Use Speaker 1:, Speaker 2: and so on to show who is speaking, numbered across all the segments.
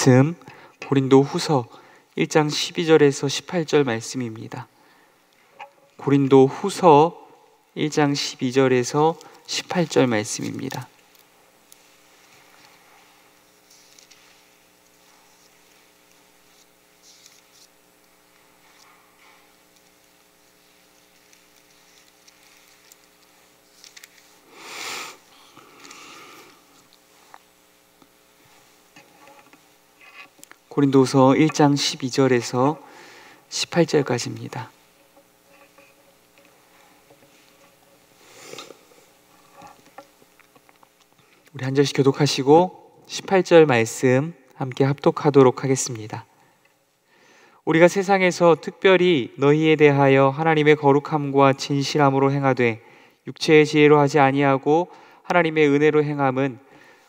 Speaker 1: 말씀 고린도후서 1장 12절에서 18절 말씀입니다. 고린도후서 1장 12절에서 18절 말씀입니다. 고린도후서 1장 12절에서 18절까지입니다. 우리 한 절씩 교독하시고 18절 말씀 함께 합독하도록 하겠습니다. 우리가 세상에서 특별히 너희에 대하여 하나님의 거룩함과 진실함으로 행하되 육체의 지혜로 하지 아니하고 하나님의 은혜로 행함은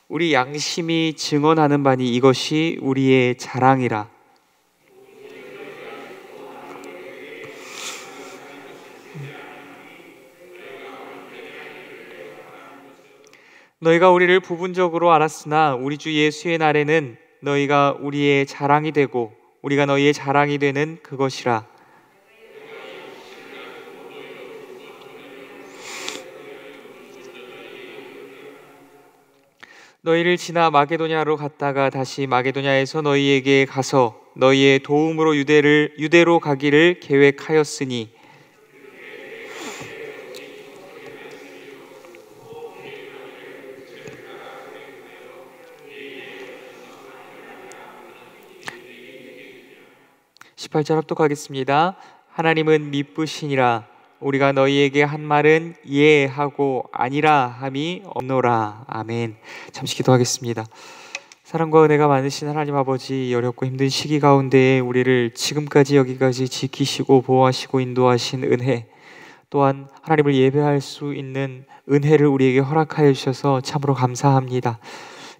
Speaker 1: 우리 양심이 증언하는 바니 이것이 우리의 자랑이라. 너희가 우리를 부분적으로 알았으나 우리 주 예수의 날에는 너희가 우리의 자랑이 되고 우리가 너희의 자랑이 되는 그것이라. 너희를 지나 마게도냐로 갔다가 다시 마게도냐에서 너희에게 가서 너희의 도움으로 유대로 가기를 계획하였으니 (18절) 합독하겠습니다. 하나님은 미쁘시니라. 우리가 너희에게 한 말은 예하고 아니라 함이 없노라. 아멘. 잠시 기도하겠습니다. 사랑과 은혜가 많으신 하나님 아버지, 어렵고 힘든 시기 가운데 우리를 지금까지 여기까지 지키시고 보호하시고 인도하신 은혜, 또한 하나님을 예배할 수 있는 은혜를 우리에게 허락하여 주셔서 참으로 감사합니다.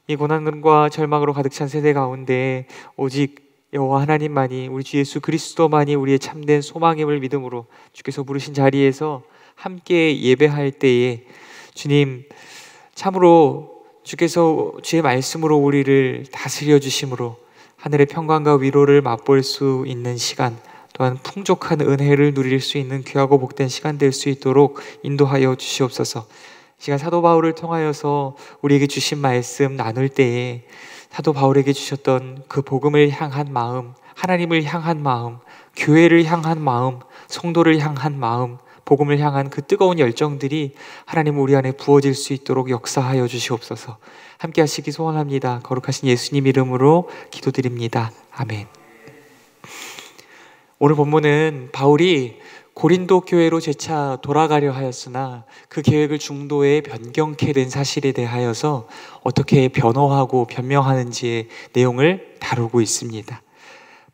Speaker 1: 이 고난과 절망으로 가득 찬 세대 가운데 오직 여호와 하나님만이, 우리 주 예수 그리스도만이 우리의 참된 소망임을 믿음으로 주께서 부르신 자리에서 함께 예배할 때에 주님, 참으로 주께서 주의 말씀으로 우리를 다스려 주심으로 하늘의 평강과 위로를 맛볼 수 있는 시간, 또한 풍족한 은혜를 누릴 수 있는 귀하고 복된 시간 될 수 있도록 인도하여 주시옵소서. 이 시간 사도 바울을 통하여서 우리에게 주신 말씀 나눌 때에 사도 바울에게 주셨던 그 복음을 향한 마음, 하나님을 향한 마음, 교회를 향한 마음, 성도를 향한 마음, 복음을 향한 그 뜨거운 열정들이 하나님 우리 안에 부어질 수 있도록 역사하여 주시옵소서. 함께 하시기 소원합니다. 거룩하신 예수님 이름으로 기도드립니다. 아멘. 오늘 본문은 바울이 고린도 교회로 재차 돌아가려 하였으나 그 계획을 중도에 변경케 된 사실에 대하여서 어떻게 변호하고 변명하는지의 내용을 다루고 있습니다.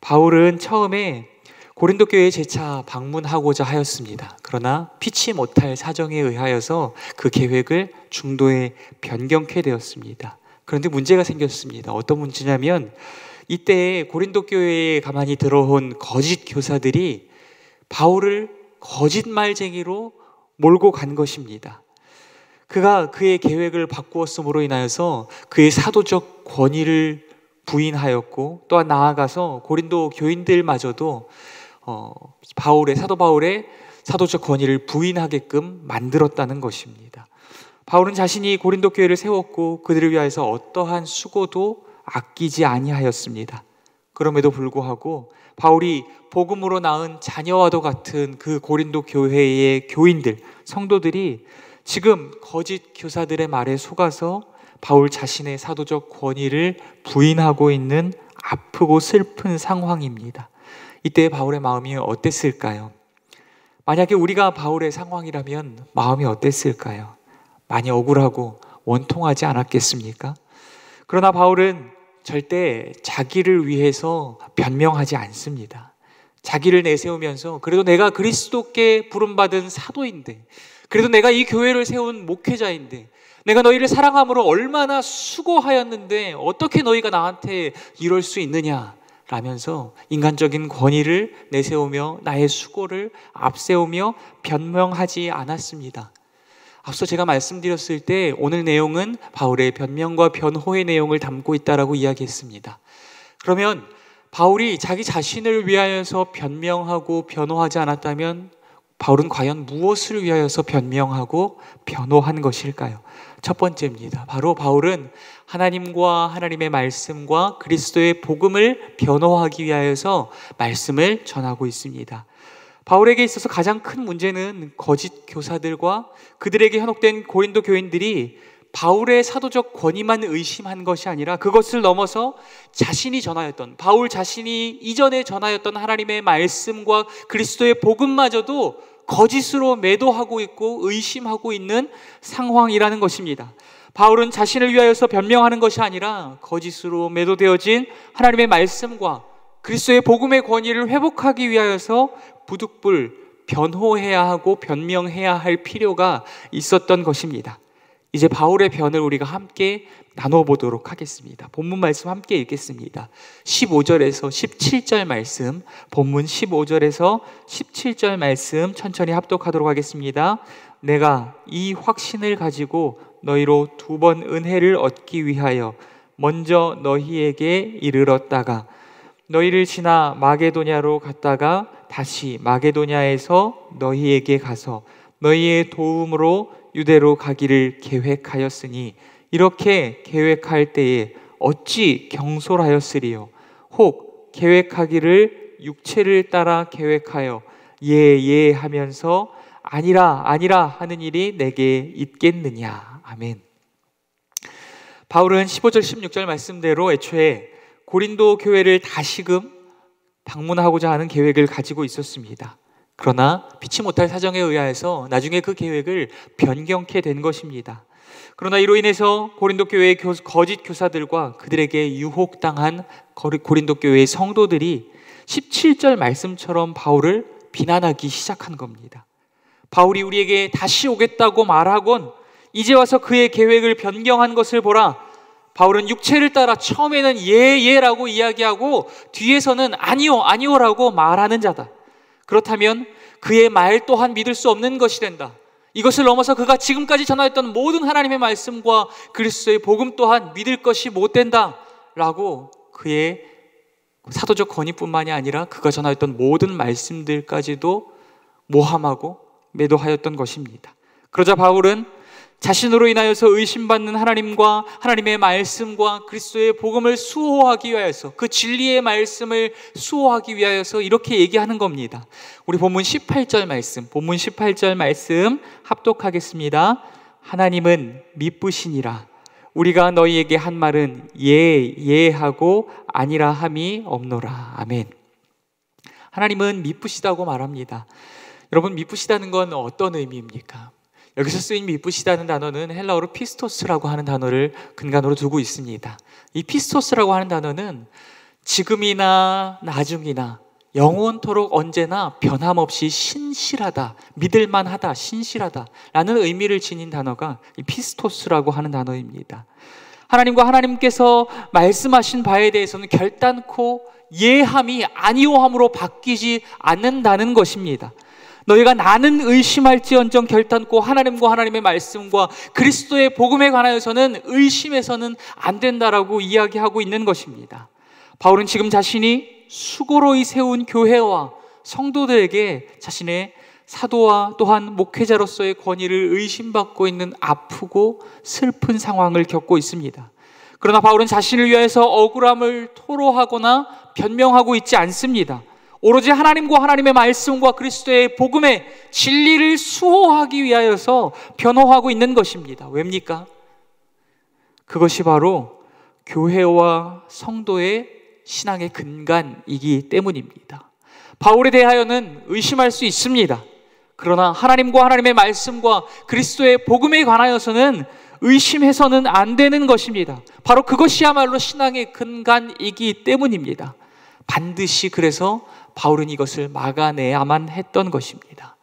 Speaker 1: 바울은 처음에 고린도 교회에 재차 방문하고자 하였습니다. 그러나 피치 못할 사정에 의하여서 그 계획을 중도에 변경케 되었습니다. 그런데 문제가 생겼습니다. 어떤 문제냐면 이때 고린도 교회에 가만히 들어온 거짓 교사들이 바울을 거짓말쟁이로 몰고 간 것입니다. 그가 그의 계획을 바꾸었음으로 인하여서 그의 사도적 권위를 부인하였고, 또한 나아가서 고린도 교인들마저도 사도 바울의 사도적 권위를 부인하게끔 만들었다는 것입니다. 바울은 자신이 고린도 교회를 세웠고 그들을 위하여서 어떠한 수고도 아끼지 아니하였습니다. 그럼에도 불구하고 바울이 복음으로 낳은 자녀와도 같은 그 고린도 교회의 교인들, 성도들이 지금 거짓 교사들의 말에 속아서 바울 자신의 사도적 권위를 부인하고 있는 아프고 슬픈 상황입니다. 이때 바울의 마음이 어땠을까요? 만약에 우리가 바울의 상황이라면 마음이 어땠을까요? 많이 억울하고 원통하지 않았겠습니까? 그러나 바울은 절대 자기를 위해서 변명하지 않습니다. 자기를 내세우면서 그래도 내가 그리스도께 부름받은 사도인데, 그래도 내가 이 교회를 세운 목회자인데, 내가 너희를 사랑함으로 얼마나 수고하였는데 어떻게 너희가 나한테 이럴 수 있느냐 라면서 인간적인 권위를 내세우며 나의 수고를 앞세우며 변명하지 않았습니다. 앞서 제가 말씀드렸을 때 오늘 내용은 바울의 변명과 변호의 내용을 담고 있다라고 이야기했습니다. 그러면 바울이 자기 자신을 위하여서 변명하고 변호하지 않았다면 바울은 과연 무엇을 위하여서 변명하고 변호한 것일까요? 첫 번째입니다. 바로 바울은 하나님과 하나님의 말씀과 그리스도의 복음을 변호하기 위하여서 말씀을 전하고 있습니다. 바울에게 있어서 가장 큰 문제는 거짓 교사들과 그들에게 현혹된 고린도 교인들이 바울의 사도적 권위만 의심한 것이 아니라 그것을 넘어서 자신이 전하였던, 바울 자신이 이전에 전하였던 하나님의 말씀과 그리스도의 복음마저도 거짓으로 매도하고 있고 의심하고 있는 상황이라는 것입니다. 바울은 자신을 위하여서 변명하는 것이 아니라 거짓으로 매도되어진 하나님의 말씀과 그리스도의 복음의 권위를 회복하기 위하여서 부득불 변호해야 하고 변명해야 할 필요가 있었던 것입니다. 이제 바울의 변을 우리가 함께 나눠보도록 하겠습니다. 본문 말씀 함께 읽겠습니다. 15절에서 17절 말씀, 본문 15절에서 17절 말씀 천천히 합독하도록 하겠습니다. 내가 이 확신을 가지고 너희로 2번 은혜를 얻기 위하여 먼저 너희에게 이르렀다가 너희를 지나 마게도냐로 갔다가 다시 마게도냐에서 너희에게 가서 너희의 도움으로 유대로 가기를 계획하였으니 이렇게 계획할 때에 어찌 경솔하였으리요? 혹 계획하기를 육체를 따라 계획하여 예 하면서 아니라 하는 일이 내게 있겠느냐. 아멘. 바울은 15절 16절 말씀대로 애초에 고린도 교회를 다시금 방문하고자 하는 계획을 가지고 있었습니다. 그러나 피치 못할 사정에 의하여서 나중에 그 계획을 변경케 된 것입니다. 그러나 이로 인해서 고린도 교회의 거짓 교사들과 그들에게 유혹당한 고린도 교회의 성도들이 17절 말씀처럼 바울을 비난하기 시작한 겁니다. 바울이 우리에게 다시 오겠다고 말하곤 이제 와서 그의 계획을 변경한 것을 보라. 바울은 육체를 따라 처음에는 예라고 이야기하고 뒤에서는 아니오라고 말하는 자다. 그렇다면 그의 말 또한 믿을 수 없는 것이 된다. 이것을 넘어서 그가 지금까지 전하였던 모든 하나님의 말씀과 그리스도의 복음 또한 믿을 것이 못 된다 라고 그의 사도적 권위뿐만이 아니라 그가 전하였던 모든 말씀들까지도 모함하고 매도하였던 것입니다. 그러자 바울은 자신으로 인하여서 의심받는 하나님과 하나님의 말씀과 그리스도의 복음을 수호하기 위하여서 그 진리의 말씀을 수호하기 위하여서 이렇게 얘기하는 겁니다. 우리 본문 18절 말씀 합독하겠습니다. 하나님은 미쁘시니라. 우리가 너희에게 한 말은 예 하고 아니라 함이 없노라. 아멘. 하나님은 미쁘시다고 말합니다. 여러분, 미쁘시다는 건 어떤 의미입니까? 여기서 쓰인 미쁘시다는 단어는 헬라어로 피스토스라고 하는 단어를 근간으로 두고 있습니다. 이 피스토스라고 하는 단어는 지금이나 나중이나 영원토록 언제나 변함없이 신실하다, 믿을만하다, 신실하다 라는 의미를 지닌 단어가 이 피스토스라고 하는 단어입니다. 하나님과 하나님께서 말씀하신 바에 대해서는 결단코 예함이 아니오함으로 바뀌지 않는다는 것입니다. 너희가 나는 의심할지언정 결단코 하나님과 하나님의 말씀과 그리스도의 복음에 관하여서는 의심해서는 안 된다라고 이야기하고 있는 것입니다. 바울은 지금 자신이 수고로이 세운 교회와 성도들에게 자신의 사도와 또한 목회자로서의 권위를 의심받고 있는 아프고 슬픈 상황을 겪고 있습니다. 그러나 바울은 자신을 위하여서 억울함을 토로하거나 변명하고 있지 않습니다. 오로지 하나님과 하나님의 말씀과 그리스도의 복음의 진리를 수호하기 위하여서 변호하고 있는 것입니다. 왜입니까? 그것이 바로 교회와 성도의 신앙의 근간이기 때문입니다. 바울에 대하여는 의심할 수 있습니다. 그러나 하나님과 하나님의 말씀과 그리스도의 복음에 관하여서는 의심해서는 안 되는 것입니다. 바로 그것이야말로 신앙의 근간이기 때문입니다. 반드시 그래서 바울은 이것을 막아내야만 했던 것입니다.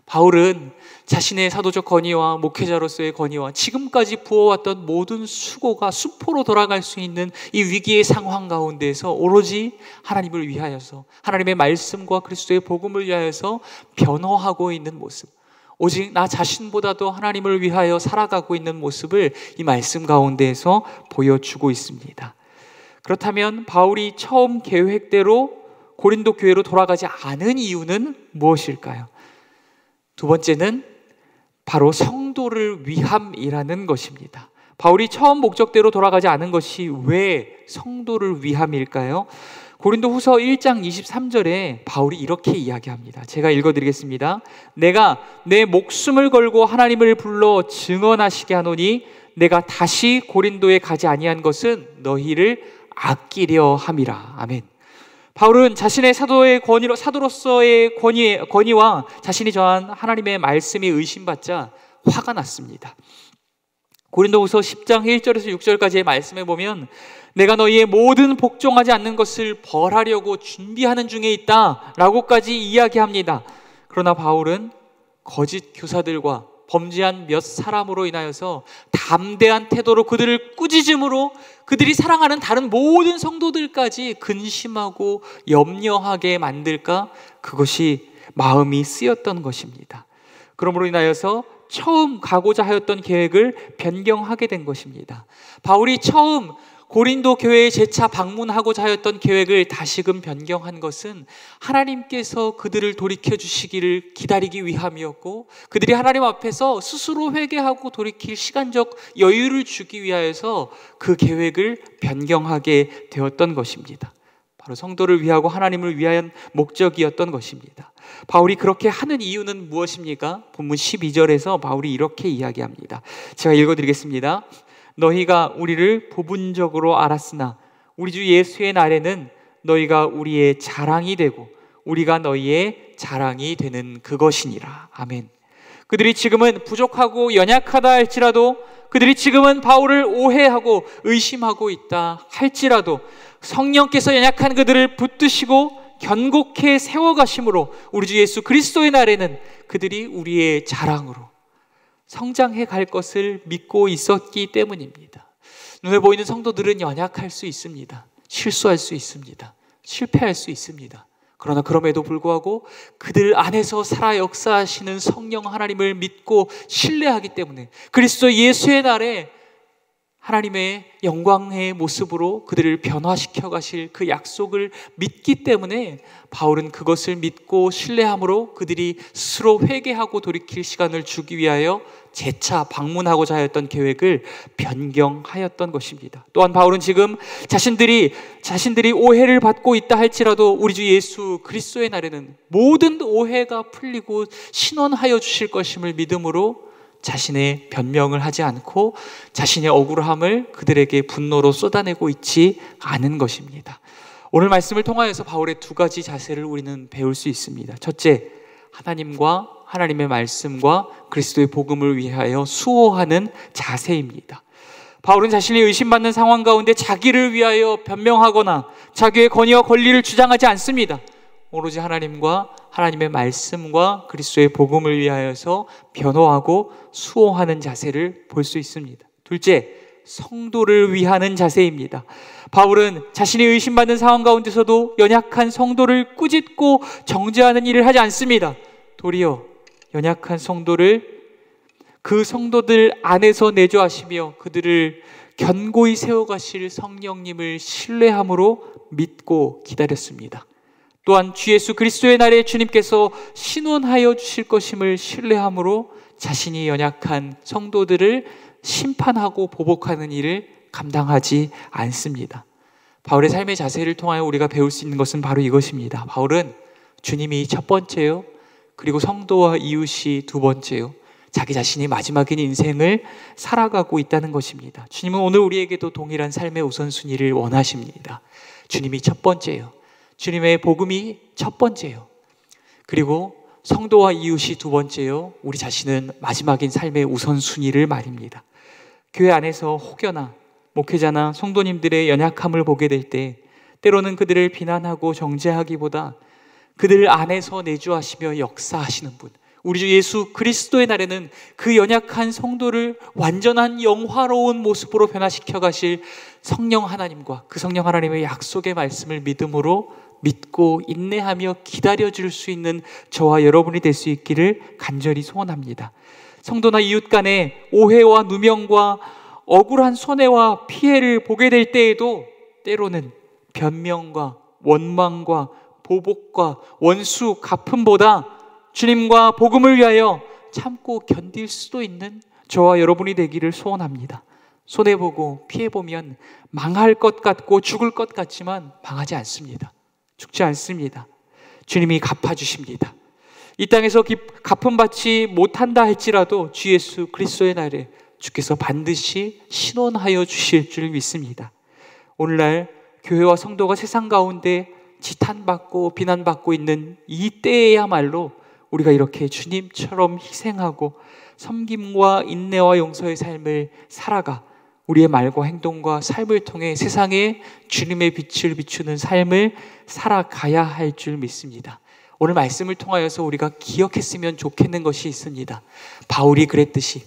Speaker 1: 바울은 자신의 사도적 권위와 목회자로서의 권위와 지금까지 부어왔던 모든 수고가 수포로 돌아갈 수 있는 이 위기의 상황 가운데에서 오로지 하나님을 위하여서 하나님의 말씀과 그리스도의 복음을 위하여서 변호하고 있는 모습, 오직 나 자신보다도 하나님을 위하여 살아가고 있는 모습을 이 말씀 가운데에서 보여주고 있습니다. 그렇다면 바울이 처음 계획대로 고린도 교회로 돌아가지 않은 이유는 무엇일까요? 두 번째는 바로 성도를 위함이라는 것입니다. 바울이 처음 목적대로 돌아가지 않은 것이 왜 성도를 위함일까요? 고린도 후서 1장 23절에 바울이 이렇게 이야기합니다. 제가 읽어드리겠습니다. 내가 내 목숨을 걸고 하나님을 불러 증언하시게 하노니 내가 다시 고린도에 가지 아니한 것은 너희를 아끼려 함이라. 아멘. 바울은 자신의 사도로서의 권위와 자신이 전한 하나님의 말씀이 의심받자 화가 났습니다. 고린도후서 10장 1절에서 6절까지의 말씀에 보면 내가 너희의 모든 복종하지 않는 것을 벌하려고 준비하는 중에 있다 라고까지 이야기합니다. 그러나 바울은 거짓 교사들과 범죄한 몇 사람으로 인하여서 담대한 태도로 그들을 꾸짖음으로 그들이 사랑하는 다른 모든 성도들까지 근심하고 염려하게 만들까, 그것이 마음이 쓰였던 것입니다. 그러므로 인하여서 처음 가고자 하였던 계획을 변경하게 된 것입니다. 바울이 처음 고린도 교회에 재차 방문하고자 하였던 계획을 다시금 변경한 것은 하나님께서 그들을 돌이켜 주시기를 기다리기 위함이었고, 그들이 하나님 앞에서 스스로 회개하고 돌이킬 시간적 여유를 주기 위하여서 그 계획을 변경하게 되었던 것입니다. 바로 성도를 위하고 하나님을 위한 목적이었던 것입니다. 바울이 그렇게 하는 이유는 무엇입니까? 본문 12절에서 바울이 이렇게 이야기합니다. 제가 읽어드리겠습니다. 너희가 우리를 부분적으로 알았으나 우리 주 예수의 날에는 너희가 우리의 자랑이 되고 우리가 너희의 자랑이 되는 그것이니라. 아멘. 그들이 지금은 부족하고 연약하다 할지라도, 그들이 지금은 바울을 오해하고 의심하고 있다 할지라도 성령께서 연약한 그들을 붙드시고 견고케 세워가심으로 우리 주 예수 그리스도의 날에는 그들이 우리의 자랑으로 성장해 갈 것을 믿고 있었기 때문입니다. 눈에 보이는 성도들은 연약할 수 있습니다. 실수할 수 있습니다. 실패할 수 있습니다. 그러나 그럼에도 불구하고 그들 안에서 살아 역사하시는 성령 하나님을 믿고 신뢰하기 때문에 그리스도 예수의 날에 하나님의 영광의 모습으로 그들을 변화시켜 가실 그 약속을 믿기 때문에 바울은 그것을 믿고 신뢰함으로 그들이 스스로 회개하고 돌이킬 시간을 주기 위하여 재차 방문하고자 하였던 계획을 변경하였던 것입니다. 또한 바울은 지금 자신들이 오해를 받고 있다 할지라도 우리 주 예수 그리스도의 날에는 모든 오해가 풀리고 신원하여 주실 것임을 믿음으로 자신의 변명을 하지 않고 자신의 억울함을 그들에게 분노로 쏟아내고 있지 않은 것입니다. 오늘 말씀을 통하여서 바울의 두 가지 자세를 우리는 배울 수 있습니다. 첫째, 하나님과 하나님의 말씀과 그리스도의 복음을 위하여 수호하는 자세입니다. 바울은 자신이 의심받는 상황 가운데 자기를 위하여 변명하거나 자기의 권위와 권리를 주장하지 않습니다. 오로지 하나님과 하나님의 말씀과 그리스도의 복음을 위하여서 변호하고 수호하는 자세를 볼 수 있습니다. 둘째, 성도를 위하는 자세입니다. 바울은 자신이 의심받는 상황 가운데서도 연약한 성도를 꾸짖고 정죄하는 일을 하지 않습니다. 도리어 연약한 성도를 그 성도들 안에서 내조하시며 그들을 견고히 세워가실 성령님을 신뢰함으로 믿고 기다렸습니다. 또한 주 예수 그리스도의 날에 주님께서 신원하여 주실 것임을 신뢰함으로 자신이 연약한 성도들을 심판하고 보복하는 일을 감당하지 않습니다. 바울의 삶의 자세를 통하여 우리가 배울 수 있는 것은 바로 이것입니다. 바울은 주님이 첫 번째요, 그리고 성도와 이웃이 두 번째요, 자기 자신이 마지막인 인생을 살아가고 있다는 것입니다. 주님은 오늘 우리에게도 동일한 삶의 우선순위를 원하십니다. 주님이 첫 번째요, 주님의 복음이 첫 번째요, 그리고 성도와 이웃이 두 번째요, 우리 자신은 마지막인 삶의 우선순위를 말입니다. 교회 안에서 혹여나 목회자나 성도님들의 연약함을 보게 될 때 때로는 그들을 비난하고 정죄하기보다 그들 안에서 내주하시며 역사하시는 분, 우리 주 예수 그리스도의 날에는 그 연약한 성도를 완전한 영화로운 모습으로 변화시켜 가실 성령 하나님과 그 성령 하나님의 약속의 말씀을 믿음으로 믿고 인내하며 기다려줄 수 있는 저와 여러분이 될 수 있기를 간절히 소원합니다. 성도나 이웃 간에 오해와 누명과 억울한 손해와 피해를 보게 될 때에도 때로는 변명과 원망과 보복과 원수 갚음보다 주님과 복음을 위하여 참고 견딜 수도 있는 저와 여러분이 되기를 소원합니다. 손해보고 피해보면 망할 것 같고 죽을 것 같지만 망하지 않습니다. 죽지 않습니다. 주님이 갚아주십니다. 이 땅에서 갚음받지 못한다 할지라도 주 예수 그리스도의 날에 주께서 반드시 신원하여 주실 줄 믿습니다. 오늘날 교회와 성도가 세상 가운데 지탄받고 비난받고 있는 이 때에야말로 우리가 이렇게 주님처럼 희생하고 섬김과 인내와 용서의 삶을 살아가 우리의 말과 행동과 삶을 통해 세상에 주님의 빛을 비추는 삶을 살아가야 할 줄 믿습니다. 오늘 말씀을 통하여서 우리가 기억했으면 좋겠는 것이 있습니다. 바울이 그랬듯이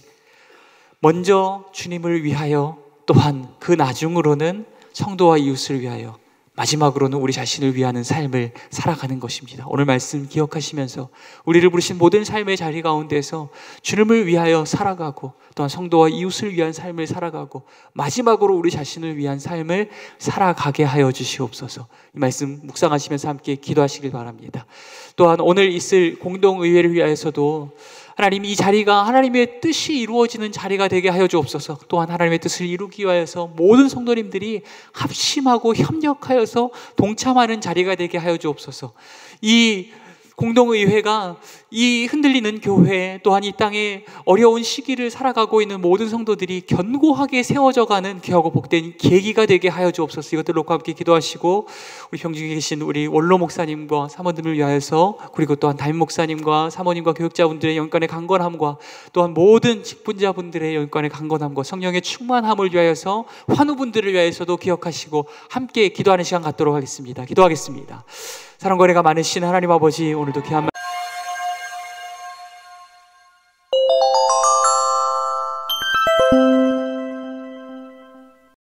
Speaker 1: 먼저 주님을 위하여, 또한 그 나중으로는 성도와 이웃을 위하여, 마지막으로는 우리 자신을 위하는 삶을 살아가는 것입니다. 오늘 말씀 기억하시면서 우리를 부르신 모든 삶의 자리 가운데서 주님을 위하여 살아가고, 또한 성도와 이웃을 위한 삶을 살아가고, 마지막으로 우리 자신을 위한 삶을 살아가게 하여 주시옵소서. 이 말씀 묵상하시면서 함께 기도하시길 바랍니다. 또한 오늘 있을 공동의회를 위하여서도 하나님, 이 자리가 하나님의 뜻이 이루어지는 자리가 되게 하여 주옵소서. 또한 하나님의 뜻을 이루기 위하여서 모든 성도님들이 합심하고 협력하여서 동참하는 자리가 되게 하여 주옵소서. 이 공동의회가 이 흔들리는 교회, 또한 이 땅에 어려운 시기를 살아가고 있는 모든 성도들이 견고하게 세워져가는 귀하고 복된 계기가 되게 하여 주옵소서. 이것들 놓고 함께 기도하시고, 우리 병중에 계신 우리 원로 목사님과 사모님을 위하여서, 그리고 또한 담임 목사님과 사모님과 교육자분들의 영권의 강건함과, 또한 모든 직분자분들의 영권의 강건함과 성령의 충만함을 위하여서 환우분들을 위하여서도 기억하시고 함께 기도하는 시간 갖도록 하겠습니다. 기도하겠습니다. 사랑과 은혜가 많으신 하나님 아버지, 오늘도 귀한